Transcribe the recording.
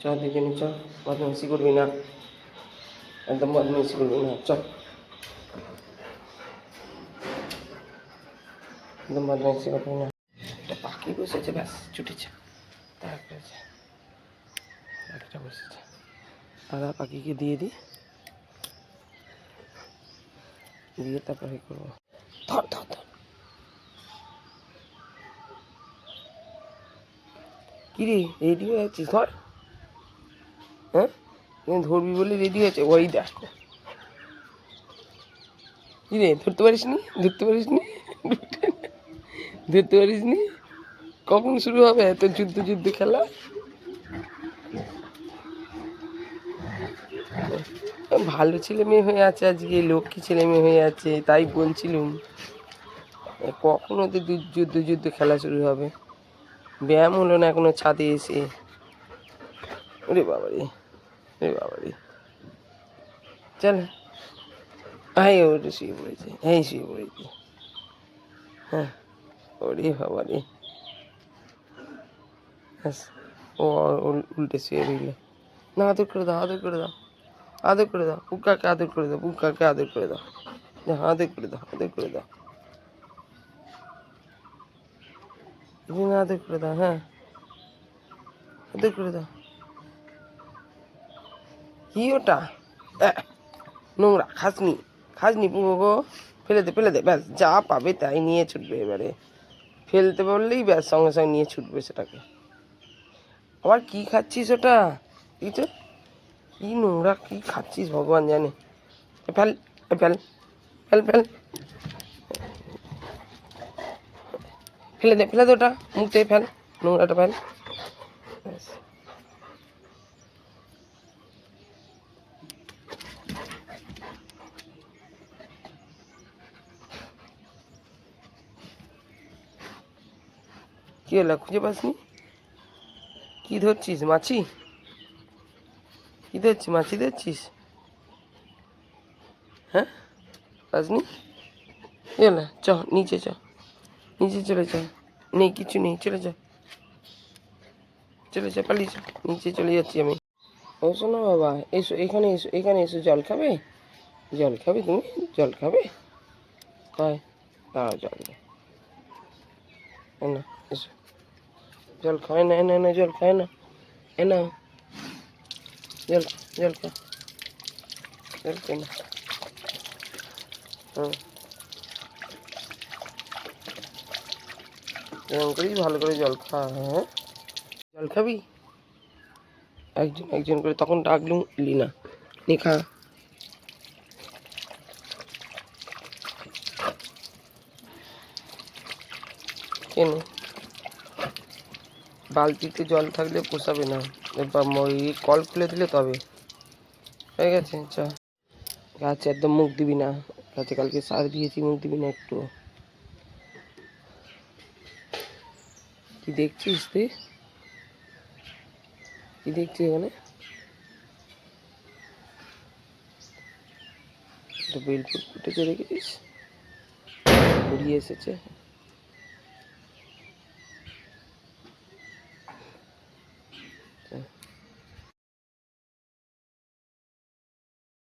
চল দেখে নি, চল বদমাইশি করবি না, একদম বদমাইশি করবি না, চল একদম বদমাইশি করবি না। একটা পাখি বসেছে, ব্যাস ছুটেছে, তারপরে পাখিটা বসেছে, দাদা পাখিকে দিয়ে দিই, দিয়ে তারপরে করবো। ধর ধর ধর, কিরে রেডি হয়ে যাচ্ছিস? ধর, হ্যাঁ ধরবি বলে রেডি হয়েছে, ওই দেখো। কিরে ধরতে পারিস নি, ধরতে পারিস নি, ধরতে পারিস নি? কখন শুরু হবে এত যুদ্ধ যুদ্ধ খেলা? ভালো ছেলে মেয়ে হয়ে আছে আজকে, লক্ষ্মী ছেলে মেয়ে হয়ে আছে, তাই বলছিলুম কখন ওদের যুদ্ধ যুদ্ধ খেলা শুরু হবে। ব্যায়াম হলো না এখনো ছাদে এসে। ওরে বাবারে, ওরে বাবারে, চল। হ্যাঁ ওটা শুয়ে পড়েছে, হ্যাঁ শুয়ে পড়েছে, হ্যাঁ। ওরে বাবারে, ব্যাস ও উল্টে শুয়ে রইল। না আদর করে দাও, আদর করে দাও, আদর করে দাও, বুকাকে আদর করে দাও, বুকাকে আদর করে দাও, আদর করে দাও, আদর করে দাও, আদর করে দাও, হ্যাঁ আদর করে দাও। কি ওটা? নোংরা, খাসনি খাসনি পুরো, ফেলে দে ফেলে দে, ব্যাস যা পাবে তাই নিয়ে ছুটবে। এবারে ফেলতে বললেই ব্যাস সঙ্গে সঙ্গে নিয়ে ছুটবে সেটাকে। আবার কি খাচ্ছিস ওটা? ঠিক আছে, কি নোংরা কি খাচ্ছিস ভগবান জানে। ফেল ফেল ফেল ফেল, ফেলে দে ওটা, মুখ থেকে ফেল, নোংরাটা ফেল, ব্যাস। কি হলো, খুঁজে পাসনি? কি ধরছিস, মাছি? কি ধরছিস, মাছি ধরছিস? হ্যাঁ পাসনি? কি হলো, চ নিচে, চ নিচে চলে চ, নেই কিছু নেই, চলে যা, চলে যা, পালিয়ে যা, নিচে চলে যাচ্ছি আমি। ও শোনো বাবা, এসো এখানে, এসো এখানে এসো, জল খাবে? জল খাবে তুমি? জল খাবে? হয়, দাও জল দাও, না এসো, জল খায় না, না না জল খায় না, এ না জল, জল খা, জল খায় না, হুম এরকম করেই ভালো করে জল খা। হ্যাঁ জল খাবি? একজন একজন করে তখন ডাকলুম, এলি না, নে খা। কেন? বালতিতে জল থাকলে পোষাবে না, কল খুলে দিলে তবে হয়ে গেছে। চ, গাছে একদম মুখ দিবি না, গাছে কালকে সার দিয়েছি, মুখ দিবি না একটু। কি দেখছিস তুই? কি দেখছিস এখানে? বেল ফুট ফুটেছে দেখেছিস, উড়িয়ে এসেছে।